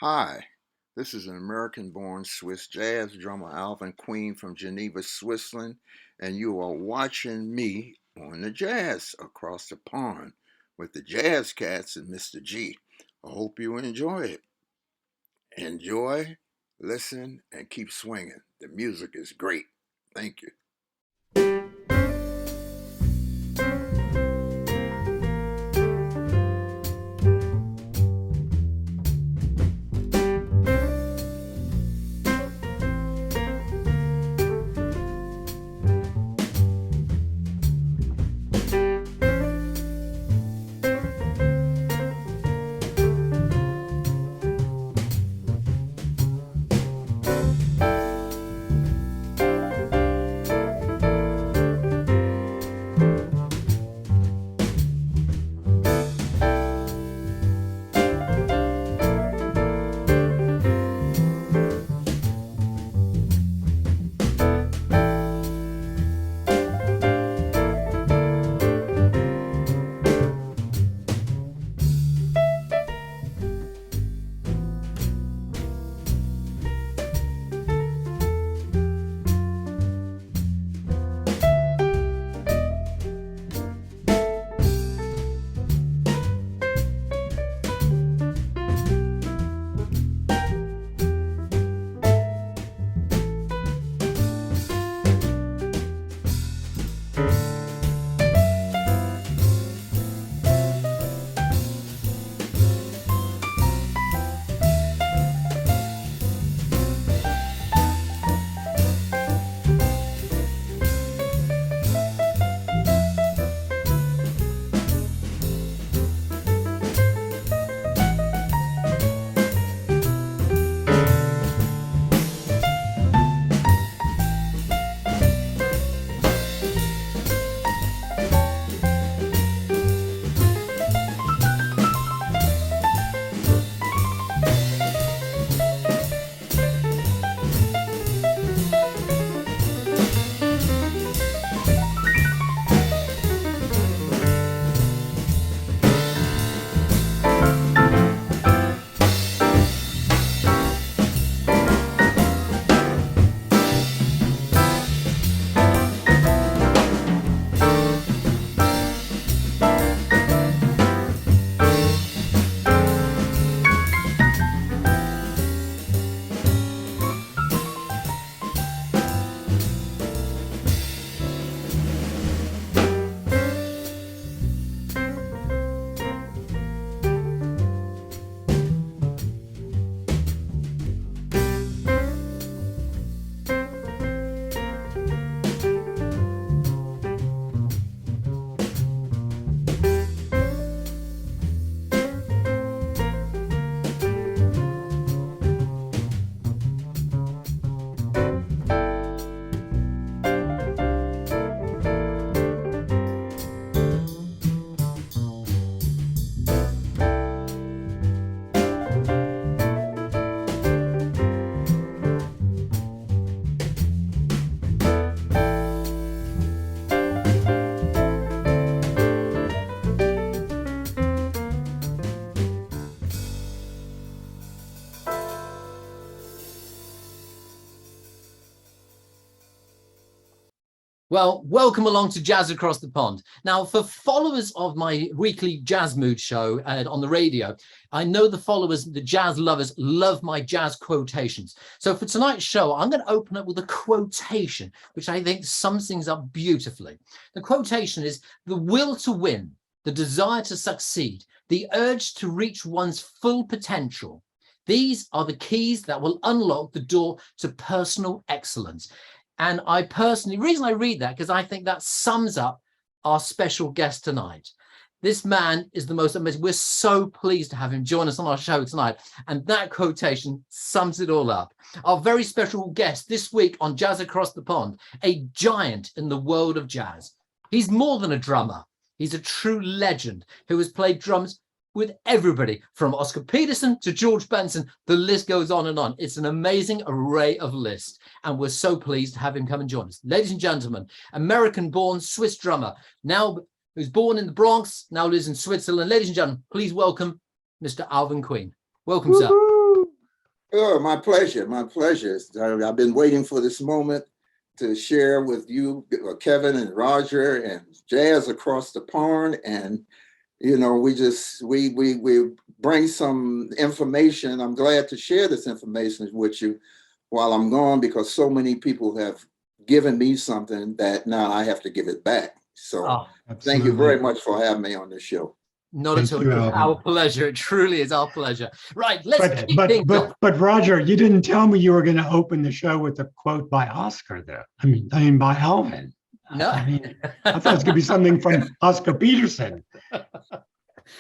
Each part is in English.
Hi, this is an American-born Swiss jazz drummer, Alvin from Geneva, Switzerland, and you are watching me on the jazz across the pond with the Jazz Cats and Mr. G. I hope you enjoy it. Enjoy, listen, and keep swinging. The music is great. Thank you. Well, welcome along to Jazz Across the Pond. Now, for followers of my weekly Jazz Mood show on the radio, I know the followers, the jazz lovers, love my jazz quotations. So for tonight's show, I'm going to open up with a quotation, which I think sums things up beautifully. The quotation is, "The will to win, the desire to succeed, the urge to reach one's full potential. These are the keys that will unlock the door to personal excellence." And I personally, the reason I read that, because I think that sums up our special guest tonight. This man is the most amazing. We're so pleased to have him join us on our show tonight. And that quotation sums it all up. Our very special guest this week on Jazz Across the Pond, a giant in the world of jazz. He's more than a drummer. He's a true legend who has played drums with everybody from Oscar Peterson to George Benson. The list goes on and on. It's an amazing array of lists, and we're so pleased to have him come and join us. Ladies and gentlemen, American-born Swiss drummer, now who's born in the Bronx, now lives in Switzerland. Ladies and gentlemen, please welcome Mr. Alvin. Welcome, sir. Oh, my pleasure. My pleasure. I've been waiting for this moment to share with you, Kevin and Roger and Jazz across the pond. And, we bring some information. I'm glad to share this information with you while I'm gone because so many people have given me something that now I have to give it back. So Oh, thank you very Absolutely. much for having me on this show. not at Thank all. you, It's our Alvin. pleasure. It truly is our pleasure. Right, let's But kick but things but off. but Roger, you didn't tell me you were going to open the show with a quote by Oscar, though. I mean by Alvin. No. I thought it was going to be something from Oscar Peterson.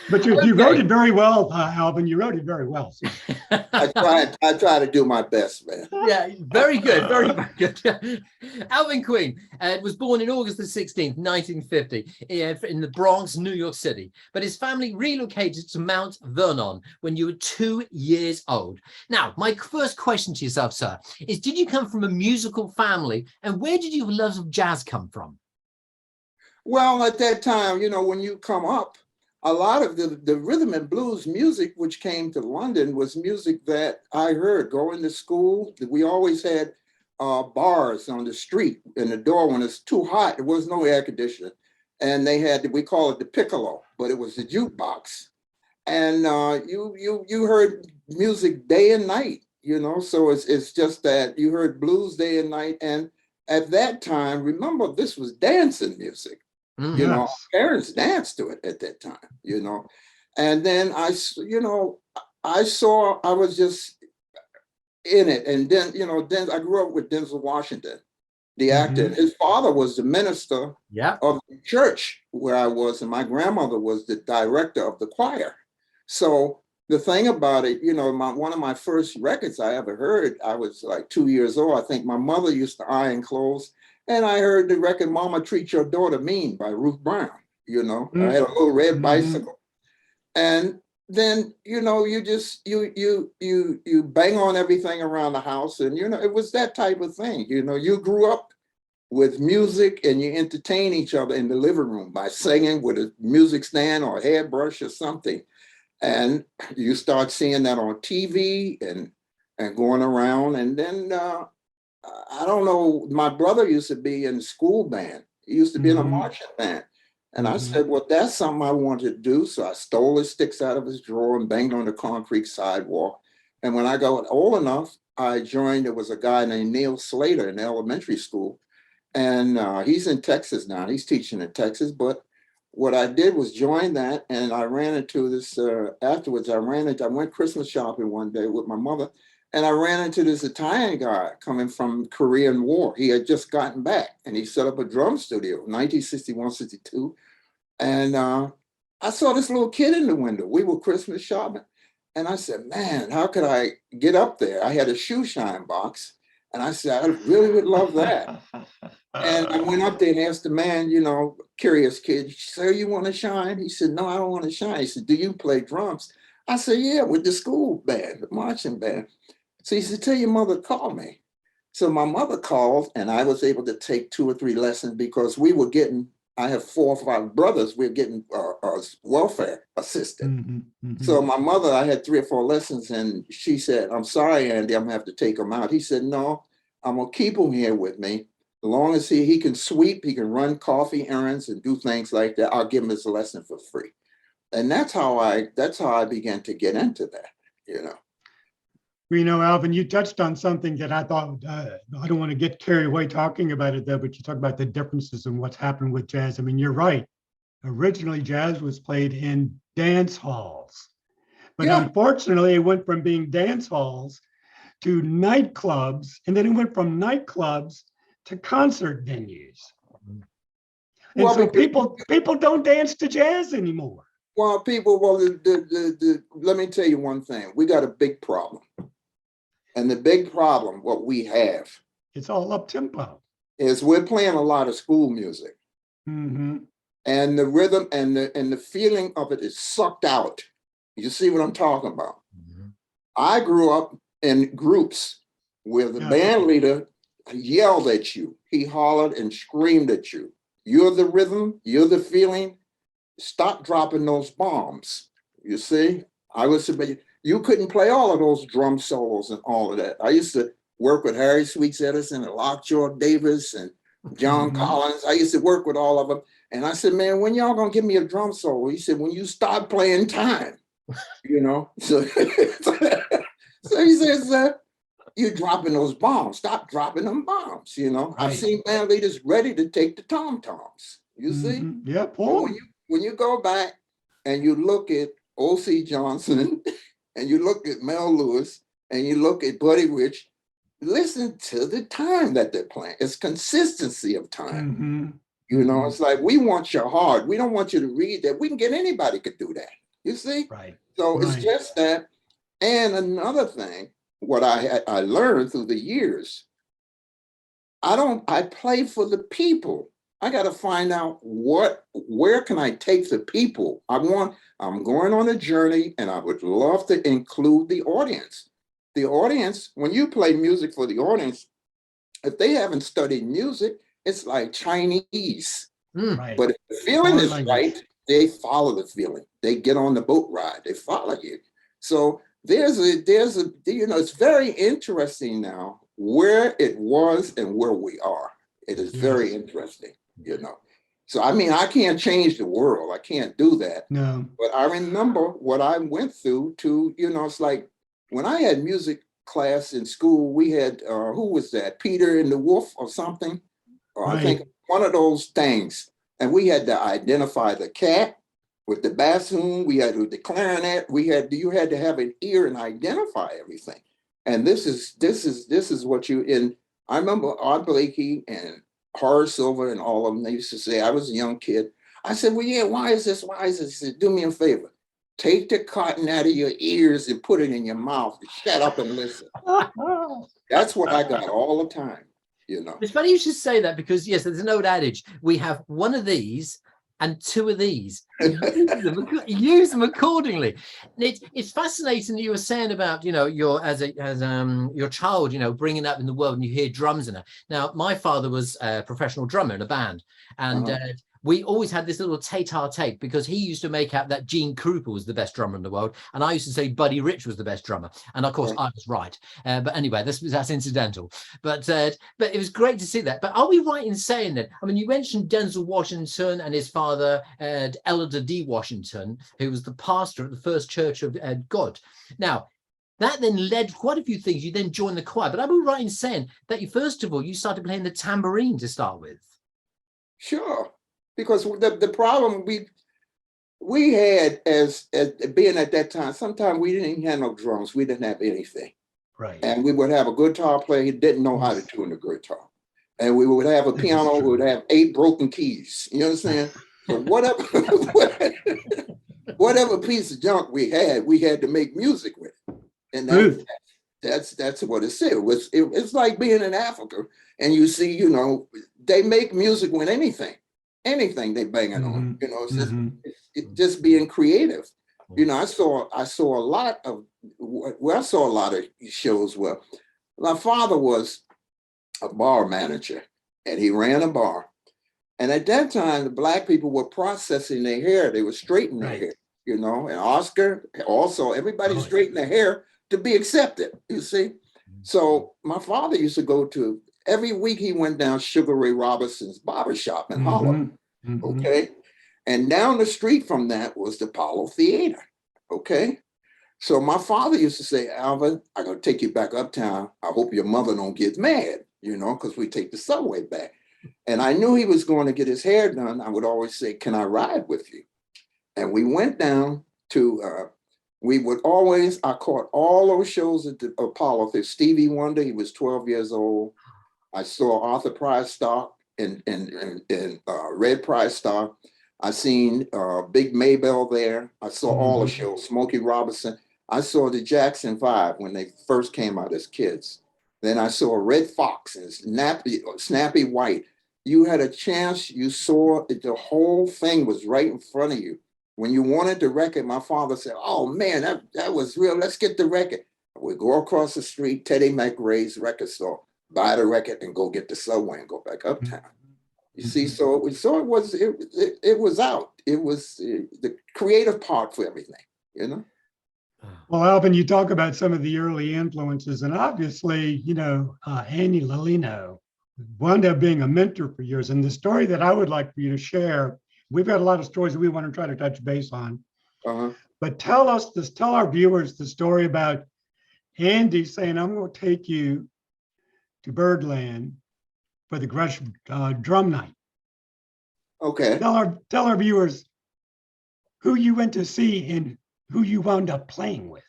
But you wrote Okay. it very well, Alvin. You wrote it very well. So. I try to do my best, man. Yeah, very good, very, very good. Alvin Queen was born in August the 16th, 1950, in the Bronx, New York City. But his family relocated to Mount Vernon when you were 2 years old. Now, my first question to yourself, sir, is did you come from a musical family? And where did your love of jazz come from? Well, at that time, when you come up, a lot of the rhythm and blues music, which came to London, was music that I heard going to school. We always had bars on the street in the door when it's too hot. There was no air conditioning. And they had, we call it the piccolo, but it was the jukebox. And you heard music day and night, so it's just that you heard blues day and night. And at that time, remember, this was dancing music. Yes. Parents danced to it at that time. And then I saw, I was just in it. And then, I grew up with Denzel Washington, the actor. Mhm. His father was the minister Yeah. of the church where I was, and my grandmother was the director of the choir. So the thing about it, one of my first records I ever heard, I was like 2 years old. I think my mother used to iron clothes, and I heard the record "Mama Treat Your Daughter Mean" by Ruth Brown. I had a little red Mhm. bicycle, and then you bang on everything around the house, and it was that type of thing. You grew up with music and you entertain each other in the living room by singing with a music stand or a hairbrush or something. And you start seeing that on TV and going around. And then I don't know, my brother used to be in the school band. He used to be in a Mhm. marching band. And I Mhm. said, well, that's something I wanted to do. So I stole his sticks out of his drawer and banged on the concrete sidewalk. And when I got old enough, I joined, there was a guy named Neil Slater in elementary school. And he's in Texas now. He's teaching in Texas. But what I did was join that, and I ran into this afterwards. I went Christmas shopping one day with my mother, and I ran into this Italian guy coming from Korean War. He had just gotten back, and he set up a drum studio, 1961, 62. And I saw this little kid in the window. We were Christmas shopping. And I said, man, how could I get up there? I had a shoe shine box. And I said, I really would love that. And I went up there and asked the man, curious kid, sir, you want to shine? He said, no, I don't want to shine. He said, do you play drums? I said, yeah, with the school band, the marching band. So he said, tell your mother to call me. So my mother called, and I was able to take 2 or 3 lessons because I have 4 or 5 brothers, we were getting welfare assistant. Mhm. So Mhm. my mother, I had 3 or 4 lessons, and she said, I'm sorry, Andy, I'm gonna have to take him out. He said, no, I'm gonna keep him here with me. As long as he can sweep, he can run coffee errands and do things like that, I'll give him his lesson for free. And that's how I began to get into that. Well, Alvin, you touched on something that I thought, I don't want to get carried away talking about it, though, but you talk about the differences in what's happened with jazz. I mean, you're right. Originally, jazz was played in dance halls, but Yeah. unfortunately, it went from being dance halls to nightclubs, and then it went from nightclubs to concert venues. And Well, so because people don't dance to jazz anymore. let me tell you one thing. We got a big problem. And the big problem, what we have, It's all up tempo. is we're playing a lot of school music. Mm-hmm. And the rhythm and the feeling of it is sucked out. You see what I'm talking about? Mm-hmm. I grew up in groups where the band leader yelled at you. He hollered and screamed at you. You're the rhythm, you're the feeling. Stop dropping those bombs. You see? I was you couldn't play all of those drum solos and all of that. I used to work with Harry Sweets Edison and Lockjaw Davis and John Collins. I used to work with all of them. And I said, man, when y'all gonna give me a drum solo? He said, when you start playing time, So, so he says, you're dropping those bombs. Stop dropping them bombs. Right. I've seen band leaders ready to take the tom-toms. You see? Yeah, But Paul. when you go back and you look at O.C. Johnson and you look at Mel Lewis and you look at Buddy Rich, listen to the time that they're playing. It's consistency of time. It's like, we want your heart. We don't want you to read that. We can get anybody could do that. You see? Right. So it's just that. And another thing, what I learned through the years, I play for the people. I got to find out where can I take the people? I'm going on a journey, and I would love to include the audience. The audience, when you play music for the audience, if they haven't studied music, it's like Chinese. Right. But if the feeling is right, they follow the feeling. They get on the boat ride. They follow you. So it's very interesting now where it was and where we are. It is very interesting, So, I mean, I can't change the world. I can't do that. No. But I remember what I went through to, it's like when I had music class in school, we had, who was that? Peter and the Wolf or something? Or I think one of those things. And we had to identify the cat with the bassoon. We had the clarinet. You had to have an ear and identify everything. And this is what I remember Art Blakey and Horace Silver and all of them, they used to say, I was a young kid. I said, well, yeah, why is this? Why is this? He said, do me a favor. Take the cotton out of your ears and put it in your mouth. Shut up and listen. That's what I got all the time. It's funny you should say that because, yes, there's an old adage. We have one of these and two of these. Use them accordingly. And it's fascinating that you were saying about, your child, bringing up in the world and you hear drums in it. Now, my father was a professional drummer in a band, and we always had this little tete-a-tete because he used to make out that Gene Krupa was the best drummer in the world, and I used to say Buddy Rich was the best drummer, and of course I was right. But anyway, that's incidental. But it was great to see that. But are we right in saying that? I mean, you mentioned Denzel Washington and his father, Elder D. Washington, who was the pastor at the First Church of God. Now, that then led quite a few things. You then joined the choir. But are we right in saying that first of all, you started playing the tambourine to start with? Sure. Because the problem we had as being at that time, sometimes we didn't even have no drums. We didn't have anything. Right. And we would have a guitar player who didn't know how to tune the guitar. And we would have a piano who would have 8 broken keys. You understand? So whatever piece of junk we had to make music with. And that's what it said. It's like being in Africa and you see, they make music with anything they banging on, it's just being creative. I saw a lot of shows where my father was a bar manager and he ran a bar. And at that time, the Black people were processing their hair. They were straightening their hair, and Oscar also, everybody straightened their hair to be accepted, you see? So my father used to go to, every week he went down Sugar Ray Robinson's barbershop in Harlem, okay? And down the street from that was the Apollo Theater, okay? So my father used to say, Alvin, I'm gonna take you back uptown. I hope your mother don't get mad, because we take the subway back. And I knew he was going to get his hair done. I would always say, can I ride with you? And we went down to, I caught all those shows at the Apollo Theater. Stevie Wonder, he was 12 years old. I saw Arthur Price Star and Red Price Star. I seen Big Maybell there. I saw all the shows, Smokey Robinson. I saw the Jackson 5 when they first came out as kids. Then I saw Red Fox and Snappy White. You had a chance, you saw it, the whole thing was right in front of you. When you wanted the record, my father said, oh man, that was real, let's get the record. We'd go across the street, Teddy McRae's record store, buy the record and go get the subway and go back uptown. You see, so it was out. It was the creative part for everything, Well, Alvin, you talk about some of the early influences, and obviously, Annie Lilino wound up being a mentor for years. And the story that I would like for you to share, we've got a lot of stories that we want to try to touch base on, Uh-huh. but tell our viewers the story about Andy saying, "I'm going to take you to Birdland for the Gretsch drum night." Okay. Tell our viewers who you went to see and who you wound up playing with.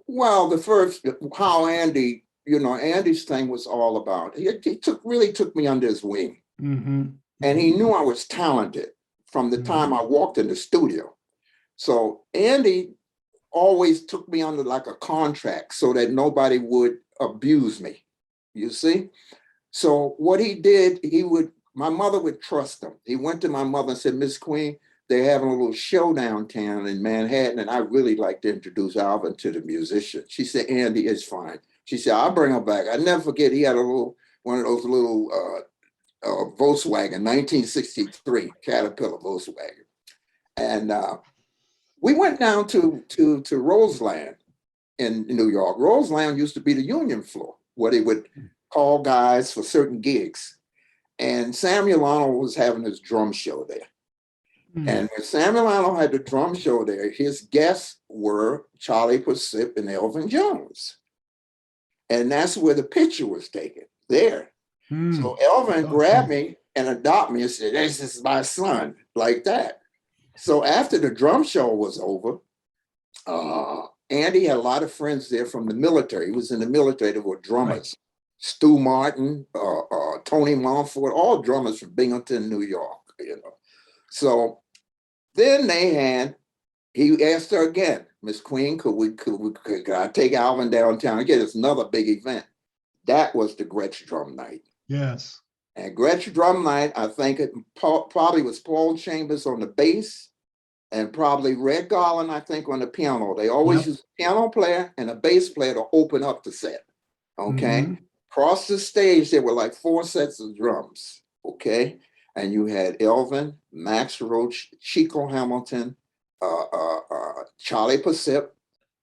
Well, the first, how Andy, Andy's thing was all about, he really took me under his wing. Mm-hmm. And he knew I was talented from the time I walked in the studio. So Andy always took me under like a contract so that nobody would abuse me, you see? So what he did, my mother would trust him. He went to my mother and said, "Miss Queen, they're having a little show downtown in Manhattan, and I really like to introduce Alvin to the musician." She said, "Andy, it's fine." She said, "I'll bring him back." I never forget, he had one of those little Volkswagen, 1963 Caterpillar Volkswagen. And we went down to Roseland in New York. Roseland used to be the union floor where they would call guys for certain gigs. And Samuel Arnold was having his drum show there. And when Samuel Arnold had the drum show there, his guests were Charlie Persip and Elvin Jones. And that's where the picture was taken, there. So Elvin grabbed me and adopted me and said, "This is my son," like that. So after the drum show was over, Andy had a lot of friends there from the military. He was in the military that were drummers. Right. Stu Martin, Tony Montfort, all drummers from Binghamton, New York, So then he asked her again, "Miss Queen, could I take Alvin downtown again? It's another big event." That was the Gretsch Drum Night. Yes. And Gretsch Drum Night, I think it probably was Paul Chambers on the bass and probably Red Garland, I think, on the piano. They always use a piano player and a bass player to open up the set, okay? Across the stage, there were like 4 sets of drums, okay? And you had Elvin, Max Roach, Chico Hamilton, Charlie Persip,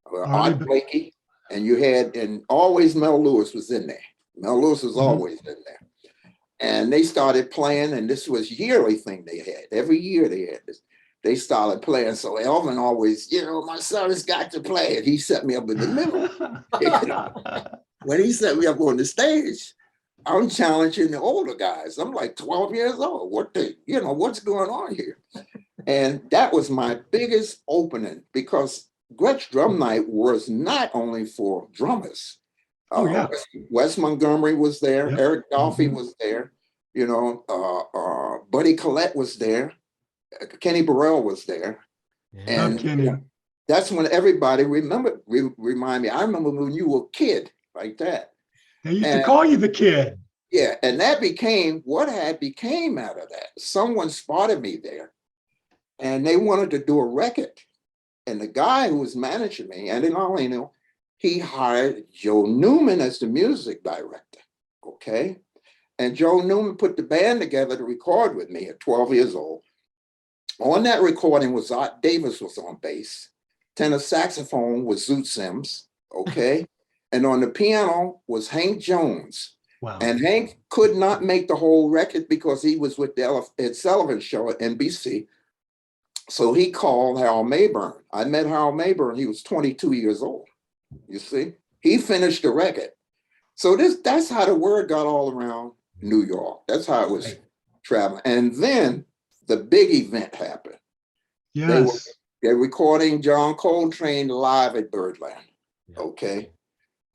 Art Blakey, and always Mel Lewis was in there. Mel Lewis was always in there. And they started playing, and this was a yearly thing they had. Every year they had this. They started playing. So Elvin always, "My son has got to play." And he set me up in the middle. When he set me up on the stage, I'm challenging the older guys. I'm like 12 years old. What's going on here? And that was my biggest opening, because Gretsch Drum Night was not only for drummers. Wes Montgomery was there. Yep. Eric Dolphy was there. Buddy Collette was there. Kenny Burrell was there. Yeah. And that's when everybody remind me. I remember when you were a kid like that. They used to call you the kid. Yeah, and that became out of that. Someone spotted me there, and they wanted to do a record. And the guy who was managing me, and he hired Joe Newman as the music director, okay? And Joe Newman put the band together to record with me at 12 years old. On that recording was Art Davis was on bass. Tenor saxophone was Zoot Sims, okay? And on the piano was Hank Jones. Wow. And Hank could not make the whole record because he was with the Ed Sullivan show at NBC. So he called Harold Mayburn. I met Harold Mayburn. He was 22 years old. You see, he finished the record. So that's how the word got all around New York. That's how it was traveling. And then the big event happened. Yes. They're recording John Coltrane live at Birdland. Okay.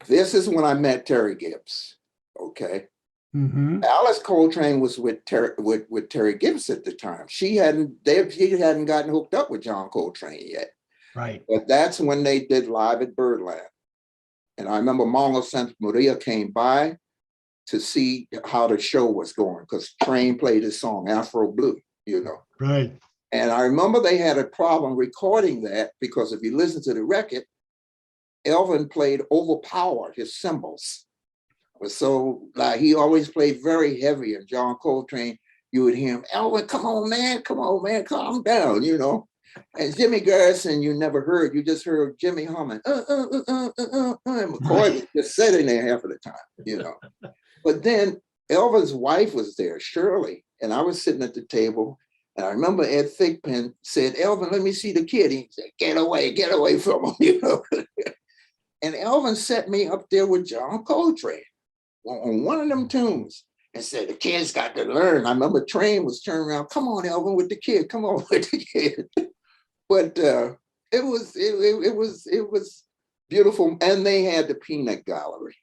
This is when I met Terry Gibbs. Okay. Alice Coltrane was with Terry Gibbs at the time. He hadn't gotten hooked up with John Coltrane yet. Right. But that's when they did live at Birdland. And I remember Mongo Santa Maria came by to see how the show was going, because Train played his song, Afro Blue, Right. And I remember they had a problem recording that, because if you listen to the record, Elvin played overpowered his cymbals. So he always played very heavy, and John Coltrane, you would hear him, "Elvin, come on, man, calm down," And Jimmy Garrison, you never heard. You just heard Jimmy humming. And McCoy was just sitting there half of the time, you know. But then Elvin's wife was there, Shirley, and I was sitting at the table. And I remember Ed Thigpen said, Elvin, let me see the kid. He said, get away from him, you know. And Elvin set me up there with John Coltrane on one of them tunes and said, the kid's got to learn. I remember Train was turning around, come on, Elvin, with the kid, come on with the kid. But it was beautiful. And they had the peanut gallery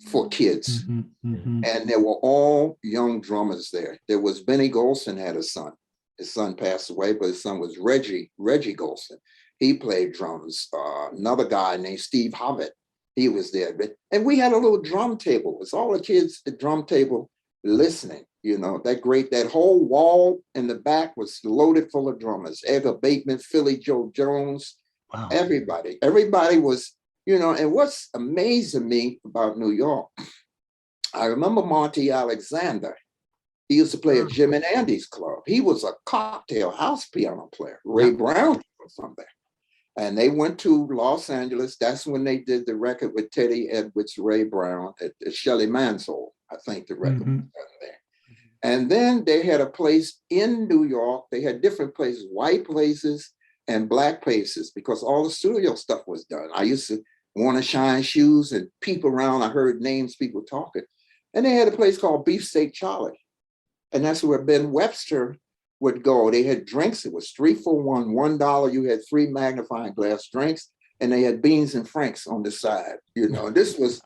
for kids. And there were all young drummers there. There was Benny Golson had a son. His son passed away, but his son was Reggie Golson. He played drums. Another guy named Steve Hobbit, he was there. And we had a little drum table. It was all the kids at the drum table listening. You know, that whole wall in the back was loaded full of drummers. Edgar Bateman, Philly Joe Jones, wow. Everybody was, you know, and what's amazing me about New York, I remember Monty Alexander. He used to play at Jim and Andy's club. He was a cocktail house piano player. Ray Brown was from there. And they went to Los Angeles. That's when they did the record with Teddy Edwards, Ray Brown, at Shelley Mansell. I think the record was done there. And then they had a place in New York. They had different places, white places and black places, because all the studio stuff was done. I used to want to shine shoes and peep around. I heard names, people talking. And they had a place called Beefsteak Charlie. And that's where Ben Webster would go. They had drinks. It was 3 for $1, $1. You had 3 magnifying glass drinks, and they had beans and franks on the side. You know, this was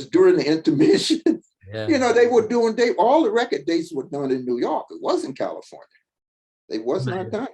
during the intermission. Yeah. You know, they were doing all the record dates were done in New York. It wasn't California. They was not done.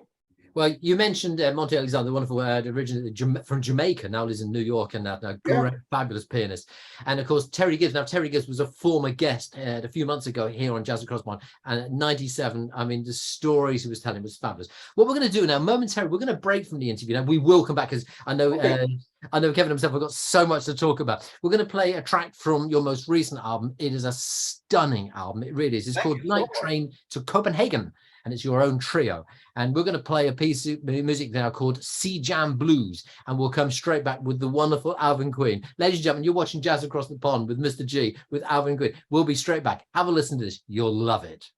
Well, you mentioned Monty Alexander, the wonderful originally from Jamaica, now lives in New York, and a great, fabulous pianist. And of course, Terry Gibbs. Now, Terry Gibbs was a former guest a few months ago here on Jazz Across Pond. And at 97, I mean, the stories he was telling was fabulous. What we're going to do now, momentarily, we're going to break from the interview. Now, we will come back, because I know Kevin himself, we've got so much to talk about. We're going to play a track from your most recent album. It is a stunning album. It really is. It's called Night Train to Copenhagen. And it's your own trio. And we're going to play a piece of music now called Sea Jam Blues. And we'll come straight back with the wonderful Alvin Queen. Ladies and gentlemen, you're watching Jazz Across the Pond with Mr. G, with Alvin Queen. We'll be straight back. Have a listen to this. You'll love it.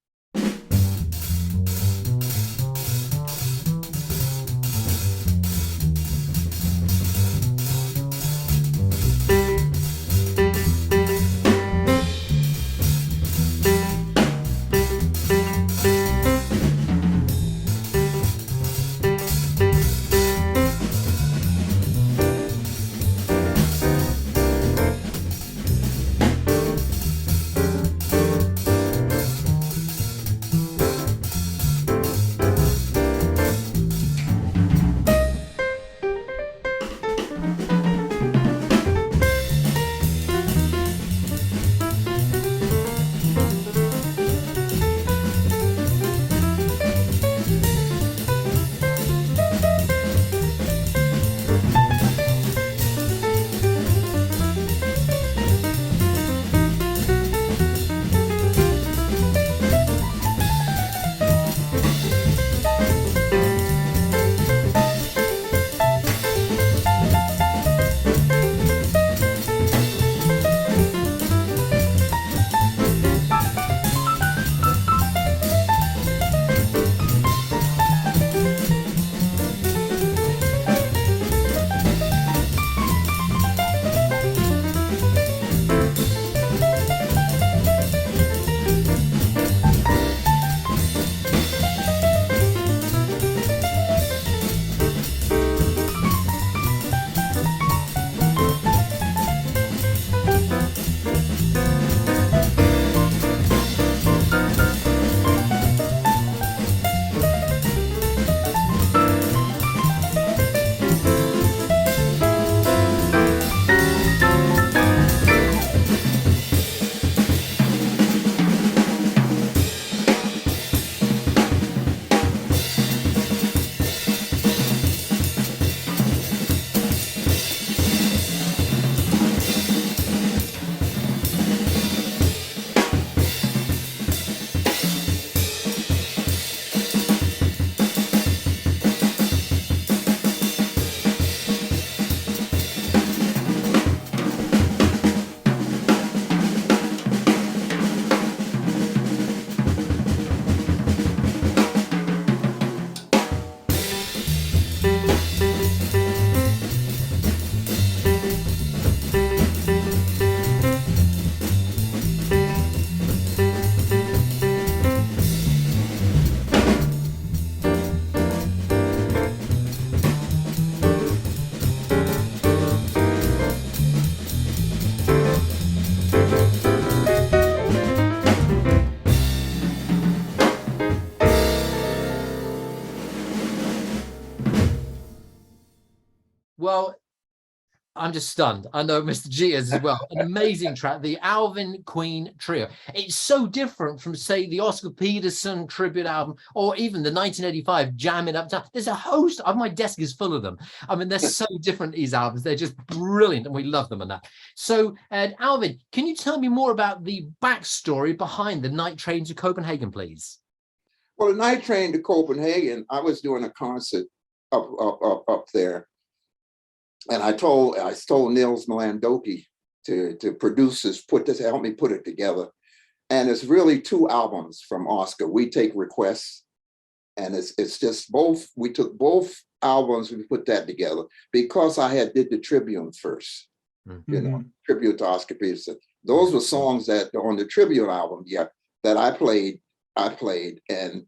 I'm just stunned. I know Mr. G is as well. An amazing track, the Alvin Queen Trio. It's so different from, say, the Oscar Peterson tribute album, or even the 1985 Jamming Uptown. There's a host of, my desk is full of them. I mean, they're so different, these albums. They're just brilliant, and we love them and that. So, Alvin, can you tell me more about the backstory behind the Night Train to Copenhagen, please? Well, the Night Train to Copenhagen, I was doing a concert up there. And I told Nils Melandoki to produce this, help me put it together. And it's really 2 albums from Oscar. We take requests, and it's just both. We took both albums, we put that together because I did the Tribune first, tribute to Oscar Peterson. Those were songs that on the Tribute album, that I played, and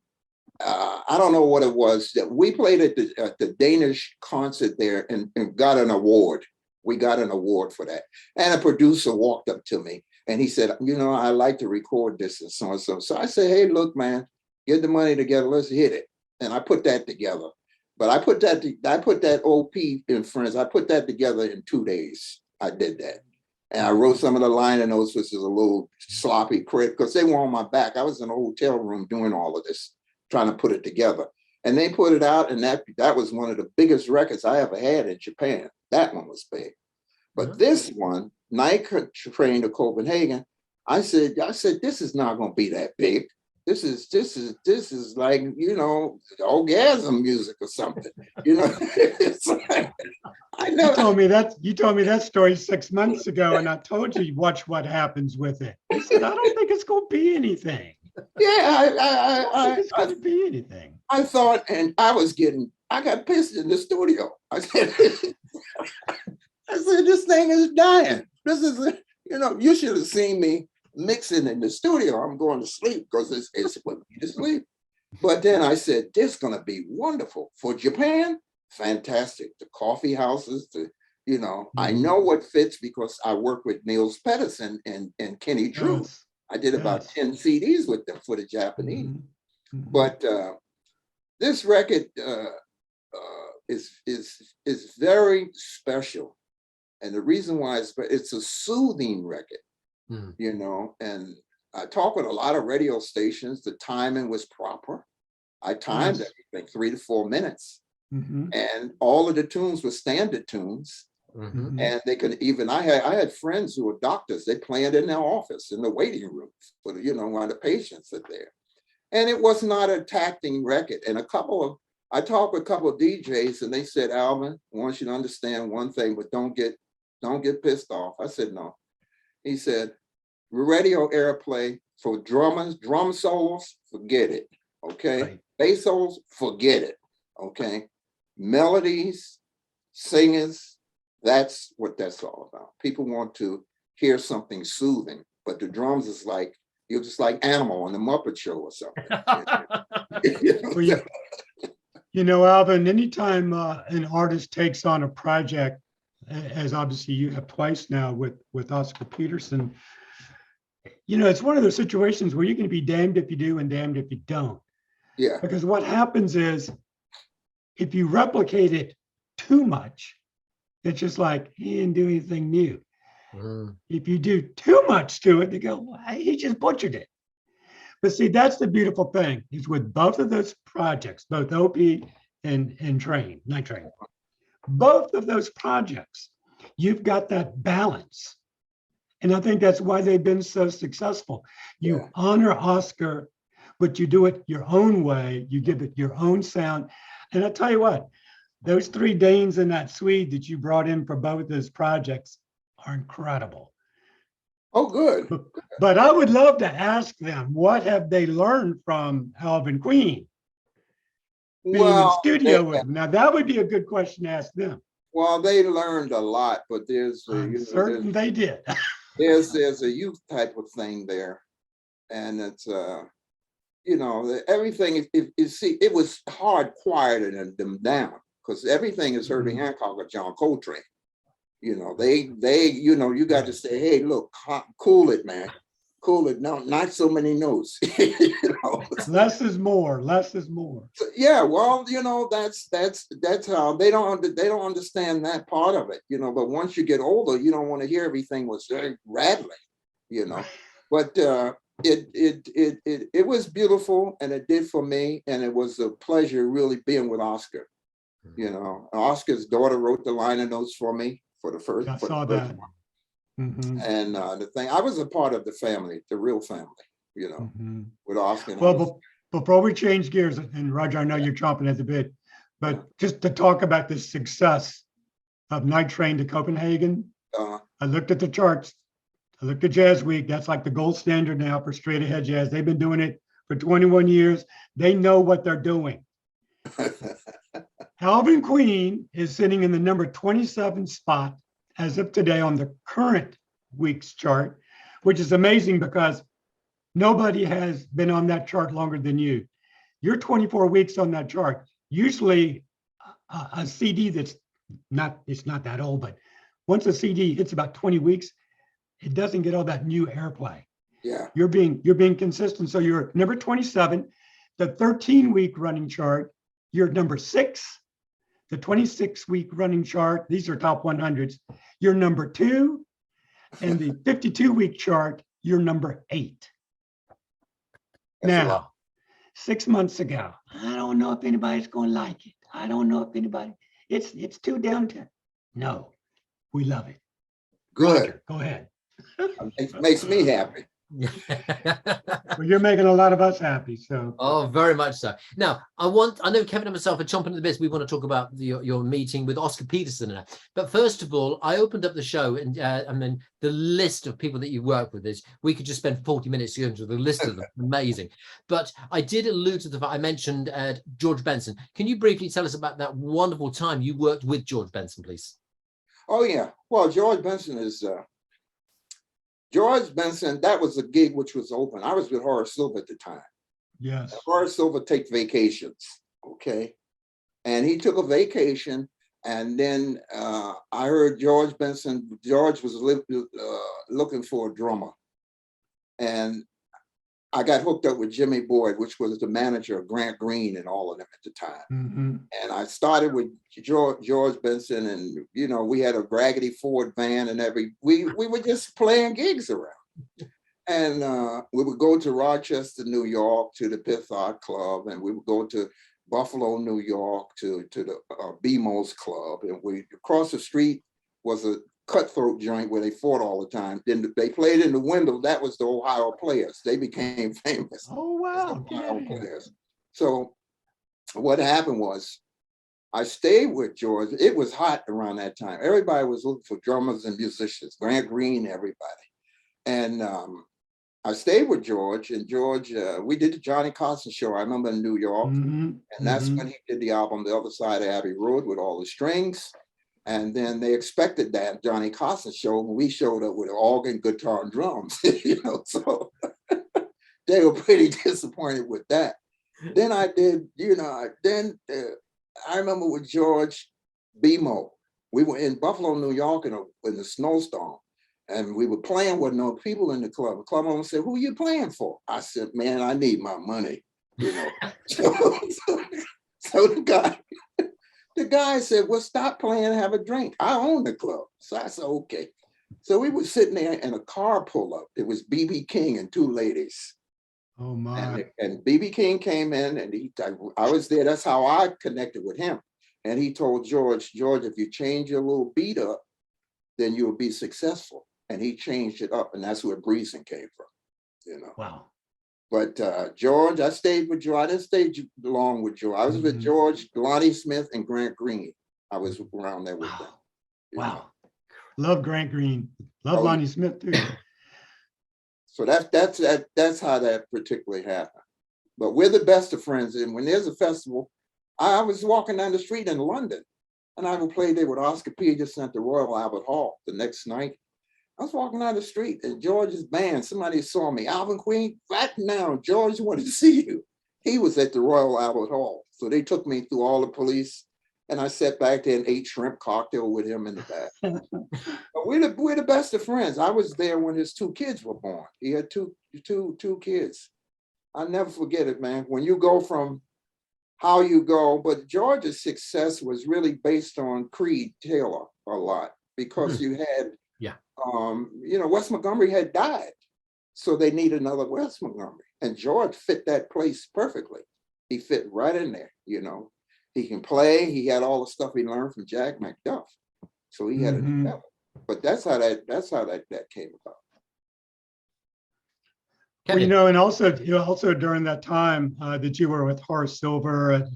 I don't know what it was that we played at the Danish concert there and got an award. We got an award for that. And a producer walked up to me and he said, I like to record this and so and so. So I said, hey, look, man, get the money together. Let's hit it. And I put that together. But I put that OP in Friends. I put that together in 2 days. I did that. And I wrote some of the liner notes, which is a little sloppy because they were on my back. I was in a hotel room doing all of this, trying to put it together. And they put it out, and that was one of the biggest records I ever had in Japan. That one was big. But this one, Night Train to Copenhagen, I said, this is not going to be that big. This is like, orgasm music or something. It's like, I know. You told me that story 6 months ago, and I told you, watch what happens with it. I said, I don't think it's going to be anything. Yeah, I think it's going to be anything. I thought, and I got pissed in the studio. I said, this thing is dying. This is, you should have seen me mixing in the studio. I'm going to sleep because it's putting me to sleep. But then I said, this is going to be wonderful. For Japan, fantastic. The coffee houses, I know what fits because I work with Niels Peterson and Kenny Drew. Yes. I did about 10 CDs with them for the Japanese. But this record is very special. And the reason why it's a soothing record, and I talk with a lot of radio stations. The timing was proper. I timed everything 3 to 4 minutes. And all of the tunes were standard tunes. And they could even, I had friends who were doctors. They planned in their office, in the waiting rooms, for while the patients are there. And it was not a taxing record. And I talked with a couple of DJs, and they said, Alvin, I want you to understand one thing, but don't get pissed off. I said, no. He said, radio airplay for drummers, drum solos, forget it. Okay. Right. Bass solos, forget it. Okay. Melodies, singers, that's what that's all about. People want to hear something soothing, but the drums is like, you're just like Animal on the Muppet Show or something. Alvin, anytime an artist takes on a project, as obviously you have twice now with Oscar Peterson, it's one of those situations where you're going to be damned if you do and damned if you don't. Yeah. Because what happens is, if you replicate it too much, it's just like, he didn't do anything new. If you do too much to it, they go, well, he just butchered it. But see, that's the beautiful thing, is with both of those projects, both OP and Night Train, both of those projects, you've got that balance. And I think that's why they've been so successful. You honor Oscar, but you do it your own way. You give it your own sound. And I tell you what, those 3 Danes and that Swede that you brought in for both those projects are incredible. Oh, good. But I would love to ask them, what have they learned from Alvin Queen? Being in the studio with them. Now, that would be a good question to ask them. Well, they learned a lot, but there's certain they did. there's a youth type of thing there. And it's everything it was hardwired them down, because everything is Herbie Hancock or John Coltrane. You got to say, hey, look, cool it, man. cool it down, not so many notes. You know? Less is more. Less is more. Yeah, well, that's how they don't understand that part of it, But once you get older, you don't want to hear everything was very rattling. But it was beautiful, and it did for me, and it was a pleasure really being with Oscar. Oscar's daughter wrote the liner notes for me for the first. I saw that. Mm-hmm. And the thing, I was a part of the family, the real family, mm-hmm. with Oscar. Well, before we change gears, and Roger, I know you're chomping at the bit, but just to talk about the success of Night Train to Copenhagen, I looked at the charts. I looked at Jazz Week. That's like the gold standard now for straight ahead jazz. They've been doing it for 21 years. They know what they're doing. Alvin Queen is sitting in the number 27 spot as of today on the current week's chart, which is amazing because nobody has been on that chart longer than you. You're 24 weeks on that chart. Usually a CD it's not that old, but once a CD hits about 20 weeks, it doesn't get all that new airplay. Yeah. You're being consistent. So you're number 27, the 13-week running chart, you're number 6. The 26-week running chart, these are top 100s, you're number 2. And the 52-week chart, you're number 8. Now, 6 months ago, I don't know if anybody's going to like it. I don't know if anybody, it's too down to. No, we love it. Good. Roger, go ahead. It makes me happy. Well, you're making a lot of us happy. So. Oh, very much so. Now, I know Kevin and myself are chomping at the bits. We want to talk about your meeting with Oscar Peterson. But first of all, I opened up the show, and the list of people that you work with is, we could just spend 40 minutes going through the list of them. Amazing. But I did allude to the fact I mentioned George Benson. Can you briefly tell us about that wonderful time you worked with George Benson, please? Oh, yeah. Well, George Benson, that was a gig which was open. I was with Horace Silver at the time. Yes. And Horace Silver takes vacations, okay? And he took a vacation, and then I heard George was looking for a drummer. And I got hooked up with Jimmy Boyd, which was the manager of Grant Green and all of them at the time. Mm-hmm. And I started with George Benson, and we had a Raggedy Ford van, and we were just playing gigs around. And we would go to Rochester, New York, to the Fifth Art Club, and we would go to Buffalo, New York, to the BMO's Club, and across the street was a cutthroat joint where they fought all the time. Then they played in the window. That was the Ohio Players. They became famous. Oh, wow. Ohio Players. So what happened was, I stayed with George. It was hot around that time. Everybody was looking for drummers and musicians, Grant Green, everybody. And I stayed with George, and we did the Johnny Carson show, I remember, in New York. Mm-hmm. And that's when he did the album, The Other Side of Abbey Road, with all the strings. And then they expected that Johnny Carson show, when we showed up with organ, guitar, and drums, so they were pretty disappointed with that. Then I did, I remember with George BMO, we were in Buffalo, New York in the snowstorm, and we were playing with no people in the club. The club owner said, "Who are you playing for?" I said, "Man, I need my money." So the guy said, "Well, stop playing and have a drink. I own the club." So I said, "Okay." So we were sitting there, and a car pulled up. It was B.B. King and 2 ladies. Oh, my. And B.B. King came in, and I was there. That's how I connected with him. And he told George, if you change your little beat up, then you'll be successful. And he changed it up, and that's where Breezing came from, Wow. But George, I stayed with George. I didn't stay long with George. I was with George, Lonnie Smith, and Grant Green. I was around there with them. Wow. Love Grant Green. Love Lonnie Smith, too. So that's how that particularly happened. But we're the best of friends. And when there's a festival, I was walking down the street in London, and I would play there with Oscar Peterson at the Royal Albert Hall the next night. I was walking down the street, and George's band, somebody saw me. "Alvin Queen, right now, George wanted to see you." He was at the Royal Albert Hall. So they took me through all the police, And I sat back there and ate shrimp cocktail with him in the back. But we're the best of friends. I was there when his 2 kids were born. He had two kids. I'll never forget it, man. When you go from how you go, but George's success was really based on Creed Taylor a lot, because you had, Wes Montgomery had died. So they need another Wes Montgomery. And George fit that place perfectly. He fit right in there, He can play. He had all the stuff he learned from Jack McDuff. So he had it together. But that's how that came about. Well, and also during that time that you were with Horace Silver,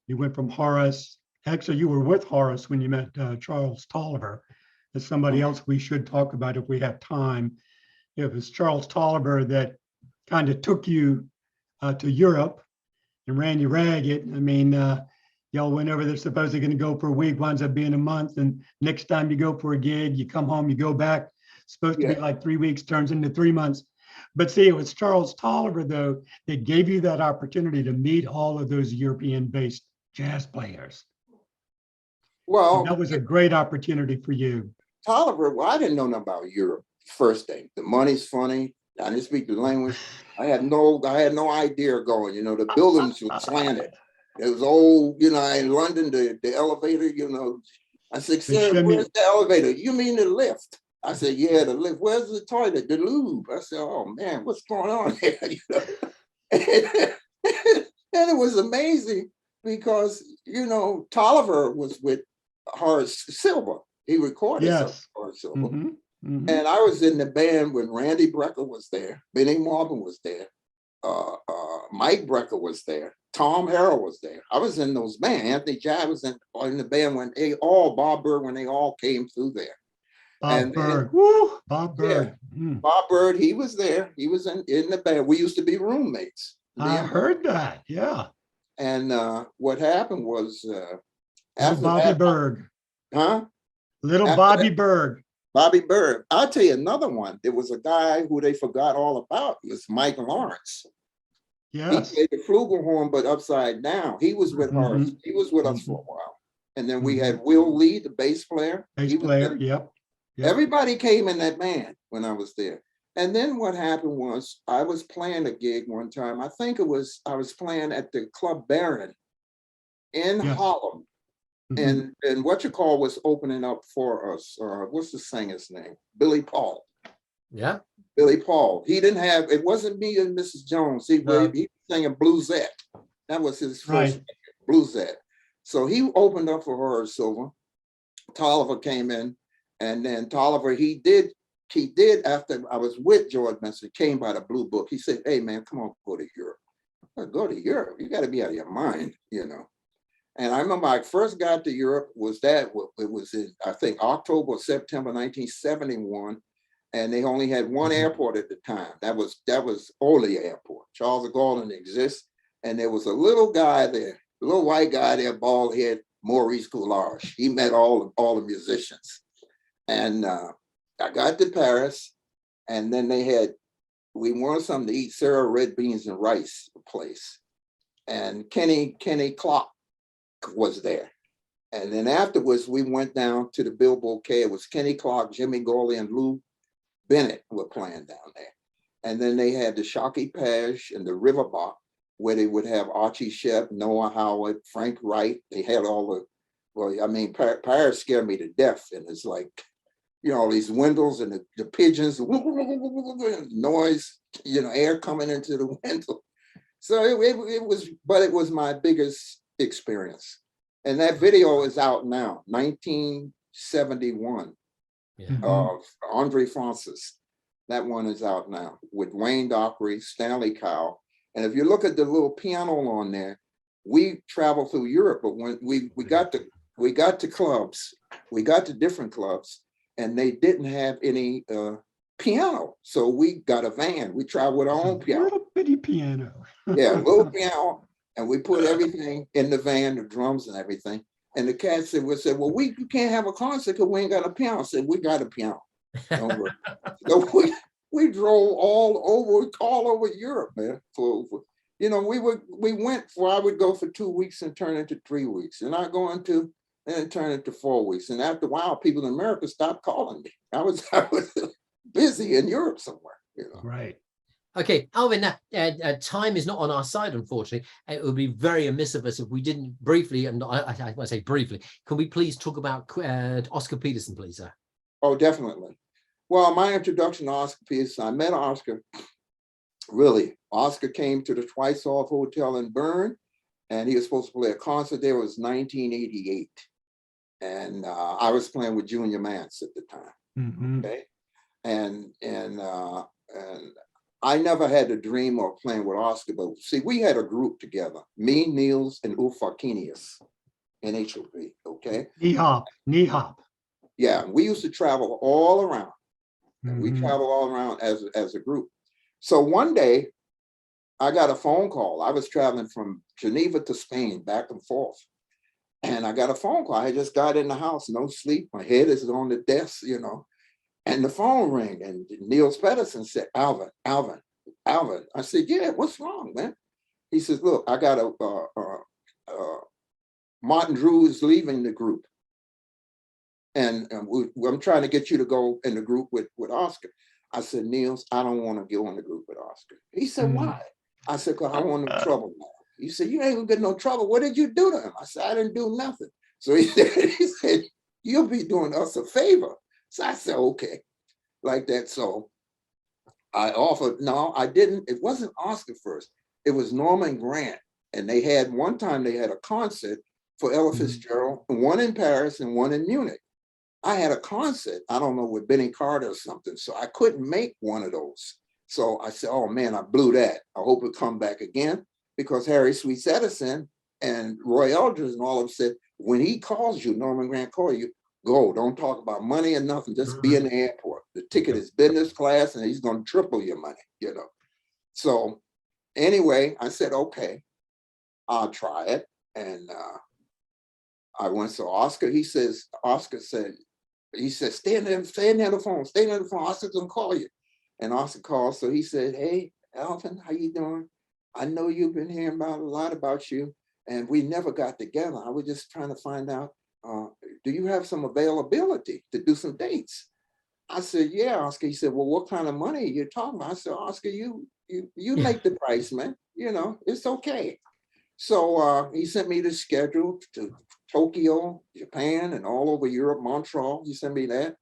you went from Horace. Actually, you were with Horace when you met Charles Tolliver. As somebody else we should talk about if we have time. It was Charles Tolliver that kind of took you to Europe and ran you ragged. I mean, y'all went over there supposedly going to go for a week, winds up being a month. And next time you go for a gig, you come home, you go back. Supposed to be like 3 weeks, turns into 3 months. But see, it was Charles Tolliver, though, that gave you that opportunity to meet all of those European-based jazz players. Well, and that was a great opportunity for you. Tolliver, I didn't know nothing about Europe. First thing, the money's funny. I didn't speak the language. I had no idea going. The buildings were slanted. It was old. In London, the elevator. I said, "Sir, where's the elevator?" "You mean the lift?" I said, "Yeah, the lift." "Where's the toilet?" "The lube." I said, "Oh man, what's going on here?" And it was amazing because Tolliver was with Horace Silver. He recorded Horace Silver. And I was in the band when Randy Brecker was there, Benny Marvin was there, Mike Brecker was there, Tom Harrell was there. I was in those bands. Anthony Jai was in the band when Bob Bird, when they all came through there. Bob Bird. Bob Bird, he was there. He was in the band. We used to be roommates. I heard that, yeah. And what happened was after Bobby Berg. Huh? Little Bobby Berg. Bobby Bird. I'll tell you another one. There was a guy who they forgot all about. It was Mike Lawrence. Yes. He played the flugelhorn, but upside down. He was with Horace. He was with us for a while. And then we had Will Lee, the bass player. Yep. Everybody came in that band when I was there. And then what happened was I was playing a gig one time. I think I was playing at the Club Baron in Harlem. And What You Call was opening up for us. What's the singer's name? Billy Paul. Yeah. Billy Paul. He didn't have, it wasn't me and Mrs. Jones. He was singing Bluesette. That was his first Bluesette. So he opened up for Horace Silver. Tolliver came in, and then Tolliver, he did after I was with George Benson, came by the Blue Book. He said, "Hey man, come on, go to Europe." I go to Europe. You got to be out of your mind, And I remember I first got to Europe it was in, I think, October or September 1971. And they only had one airport at the time. That was Orly Airport. Charles de Gaulle didn't exist. And there was a little guy there, a little white guy there, bald head, Maurice Coulage. He met all the musicians. And I got to Paris, and then we wanted something to eat, Sarah Red Beans and Rice place. And Kenny Clark was there. And then afterwards, we went down to the Billboard K. It was Kenny Clark, Jimmy Gorley, and Lou Bennett were playing down there. And then they had the Shockey Page and the Riverbach, where they would have Archie Shepp, Noah Howard, Frank Wright. They had Paris scared me to death. And it's like, all these windows and the pigeons, noise, air coming into the window. So it was my biggest experience. And that video is out now, 1971, of Andre Francis. That one is out now with Wayne Dockery, Stanley Cowell. And if you look at the little piano on there, we traveled through Europe, but when we got to clubs, we got to different clubs, and they didn't have any piano. So we got a van. We traveled with our own piano. Little bitty piano. Yeah, little piano. And we put everything in the van, the drums and everything. And the cat said, "Well, you can't have a concert because we ain't got a piano." I said, "We got a piano. Don't worry." So we drove all over Europe, man. We went I would go for 2 weeks and turn into 3 weeks. And I go into and it turned into 4 weeks. And after a while, people in America stopped calling me. I was busy in Europe somewhere, you know. Right. Okay, Alvin, time is not on our side, unfortunately. It would be very amiss of us if we didn't briefly, and I say briefly, can we please talk about Oscar Peterson, please, sir? Oh, definitely. Well, my introduction to Oscar Peterson, I met Oscar, really. Oscar came to the Twice Off Hotel in Bern, and he was supposed to play a concert there. It was 1988. And I was playing with Junior Mance at the time. Mm-hmm. Okay. And I never had the dream of playing with Oscar, but see, we had a group together, me, Niels, and Ufakinius in HOP, okay? Knee hop. Yeah, we used to travel all around. And we Mm-hmm. traveled all around as a group. So one day, I got a phone call. I was traveling from Geneva to Spain, back and forth. And I got a phone call. I just got in the house, no sleep. My head is on the desk, you know. And the phone rang, and Niels Peterson said, Alvin. I said, yeah, what's wrong, man? He says, look, I got Martin Drew is leaving the group. And I'm trying to get you to go in the group with Oscar. I said, Niels, I don't want to go in the group with Oscar. He said, why? I said, because I want no trouble now. He said, you ain't gonna get no trouble. What did you do to him? I said, I didn't do nothing. So he said, you'll be doing us a favor. So I said, okay, like that. So I offered, no, I didn't. It wasn't Oscar first. It was Norman Grant. And they had, one time they had a concert for Ella Fitzgerald, one in Paris and one in Munich. I had a concert, I don't know, with Benny Carter or something. So I couldn't make one of those. So I said, oh man, I blew that. I hope it'll come back again, because Harry Sweets Edison and Roy Eldridge and all of them said, when he calls you, Norman Grant call you, go, don't talk about money or nothing, just be in the airport. The ticket is business class and he's gonna triple your money, you know. So anyway, I said, okay, I'll try it. And I went to Oscar. Oscar said, stay near the phone. Oscar's gonna call you. And Oscar called. So he said, hey, Alvin, how you doing? I know you've been hearing a lot about you, and we never got together. I was just trying to find out, do you have some availability to do some dates? I said, yeah, Oscar. He said, well, what kind of money are you talking about? I said, Oscar, you make the price, man. You know, it's okay. So he sent me the schedule to Tokyo, Japan, and all over Europe, Montreal. He sent me that.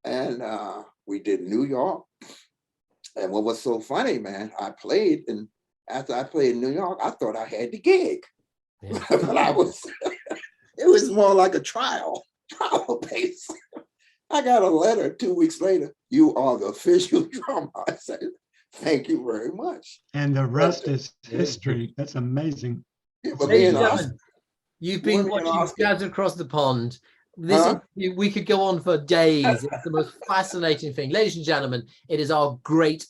And we did New York. And what was so funny, man, I played, and after I played in New York, I thought I had the gig. Yeah. But it was more like a trial base. I got a letter 2 weeks later, you are the official drummer. I said, thank you very much. And the rest is history. That's amazing. Yeah, but you've been watching Jazz Across the Pond. We could go on for days. It's the most fascinating thing. Ladies and gentlemen, it is our great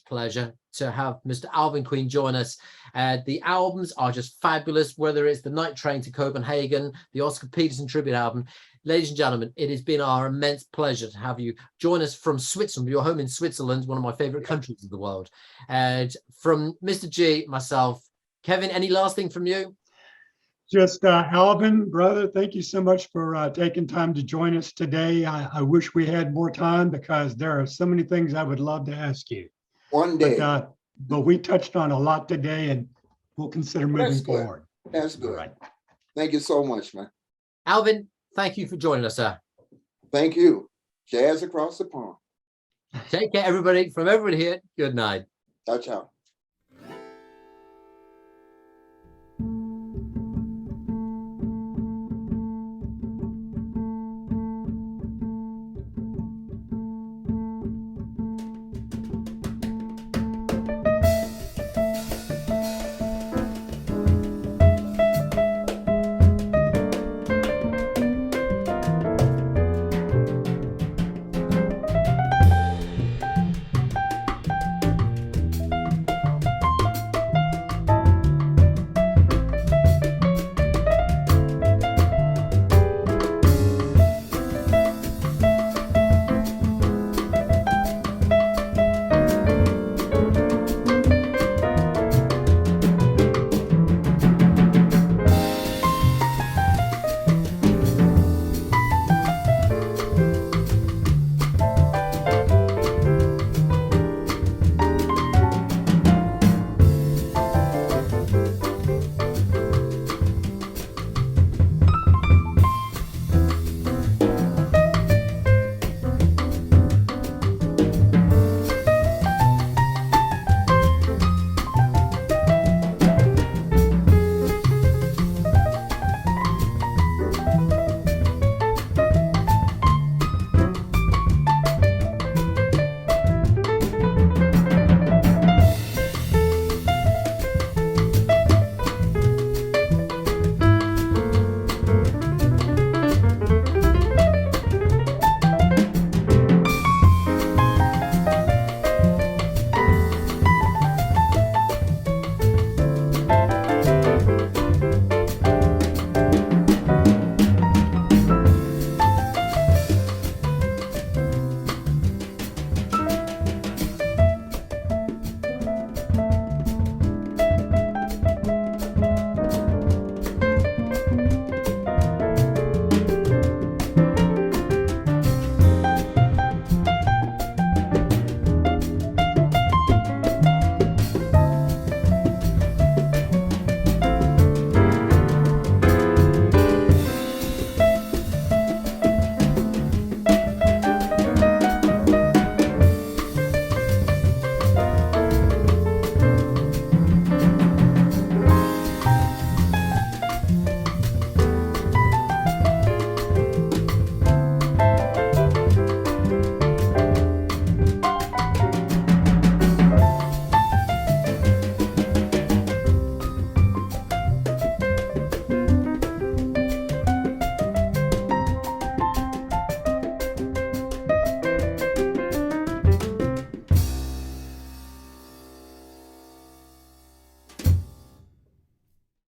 pleasure to have Mr. Alvin Queen join us. The albums are just fabulous, whether it's the Night Train to Copenhagen, the Oscar Peterson tribute album. Ladies and gentlemen, it has been our immense pleasure to have you join us from Switzerland, your home in Switzerland, one of my favorite countries of the world. And from Mr. G, myself, Kevin, any last thing from you? Just Alvin, brother, thank you so much for taking time to join us today. I wish we had more time, because there are so many things I would love to ask you. One day. But we touched on a lot today, and we'll consider moving forward. That's good. All right. Thank you so much, man. Alvin, thank you for joining us, sir. Thank you. Jazz Across the Pond. Take care, everybody. From everybody here, good night. Ciao, ciao.